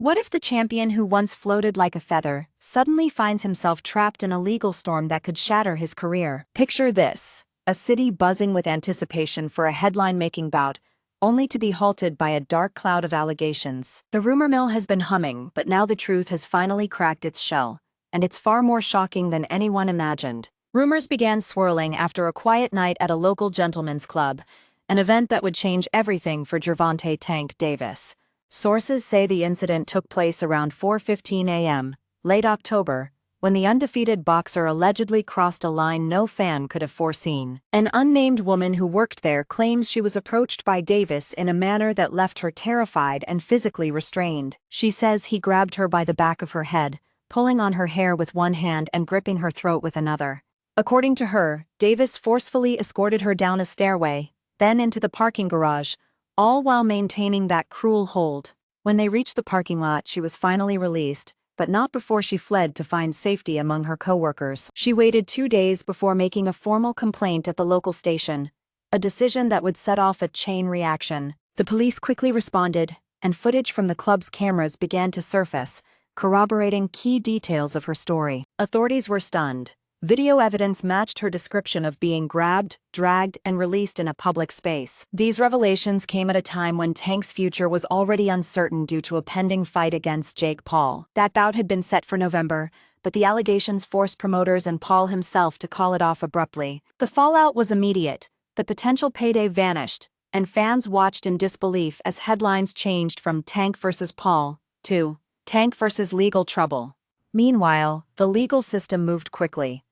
What if the champion who once floated like a feather suddenly finds himself trapped in a legal storm that could shatter his career? Picture this: a city buzzing with anticipation for a headline-making bout, only to be halted by a dark cloud of allegations. The rumor mill has been humming, but now the truth has finally cracked its shell, and it's far more shocking than anyone imagined. Rumors began swirling after a quiet night at a local gentleman's club, an event that would change everything for Gervonta "Tank" Davis. Sources say the incident took place around 4:15 a.m., late October, when the undefeated boxer allegedly crossed a line no fan could have foreseen. An unnamed woman who worked there claims she was approached by Davis in a manner that left her terrified and physically restrained. She says he grabbed her by the back of her head, pulling on her hair with one hand and gripping her throat with another. According to her, Davis forcefully escorted her down a stairway, then into the parking garage, all while maintaining that cruel hold. When they reached the parking lot, she was finally released, but not before she fled to find safety among her co-workers. She waited 2 days before making a formal complaint at the local station, a decision that would set off a chain reaction. The police quickly responded, and footage from the club's cameras began to surface, corroborating key details of her story. Authorities were stunned. Video evidence matched her description of being grabbed, dragged, and released in a public space. These revelations came at a time when Tank's future was already uncertain due to a pending fight against Jake Paul. That bout had been set for November, but the allegations forced promoters and Paul himself to call it off abruptly. The fallout was immediate. The potential payday vanished, and fans watched in disbelief as headlines changed from Tank versus Paul to Tank versus legal trouble. Meanwhile, the legal system moved quickly.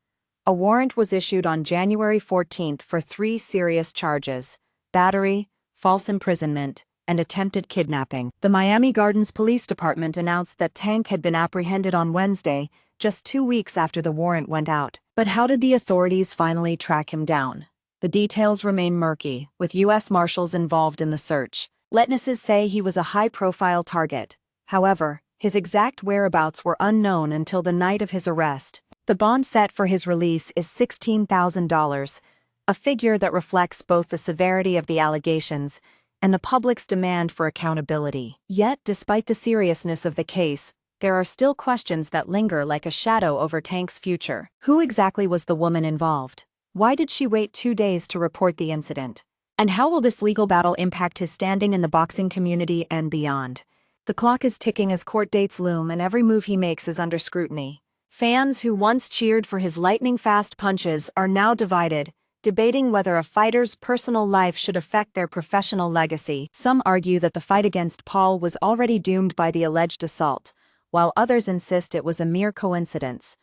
A warrant was issued on January 14 for 3 serious charges: battery, false imprisonment, and attempted kidnapping. The Miami Gardens Police Department announced that Tank had been apprehended on Wednesday, just 2 weeks after the warrant went out. But how did the authorities finally track him down? The details remain murky, with U.S. Marshals involved in the search. Witnesses say he was a high-profile target. However, his exact whereabouts were unknown until the night of his arrest. The bond set for his release is $16,000, a figure that reflects both the severity of the allegations and the public's demand for accountability. Yet, despite the seriousness of the case, there are still questions that linger like a shadow over Tank's future. Who exactly was the woman involved? Why did she wait 2 days to report the incident? And how will this legal battle impact his standing in the boxing community and beyond? The clock is ticking as court dates loom, and every move he makes is under scrutiny. Fans who once cheered for his lightning-fast punches are now divided, debating whether a fighter's personal life should affect their professional legacy. Some argue that the fight against Paul was already doomed by the alleged assault, while others insist it was a mere coincidence.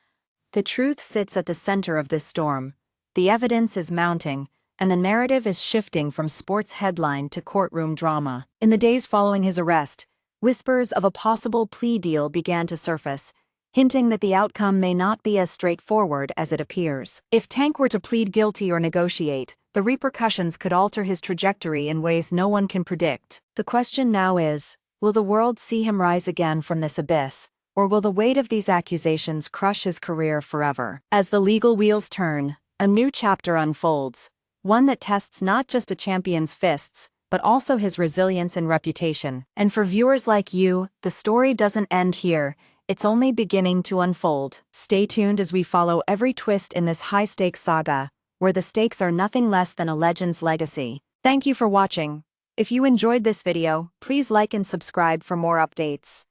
The truth sits at the center of this storm. The evidence is mounting, and the narrative is shifting from sports headline to courtroom drama. In the days following his arrest, whispers of a possible plea deal began to surface, hinting that the outcome may not be as straightforward as it appears. If Tank were to plead guilty or negotiate, the repercussions could alter his trajectory in ways no one can predict. The question now is, will the world see him rise again from this abyss, or will the weight of these accusations crush his career forever? As the legal wheels turn, a new chapter unfolds, one that tests not just a champion's fists, but also his resilience and reputation. And for viewers like you, the story doesn't end here. It's only beginning to unfold. Stay tuned as we follow every twist in this high-stakes saga, where the stakes are nothing less than a legend's legacy. Thank you for watching. If you enjoyed this video, please like and subscribe for more updates.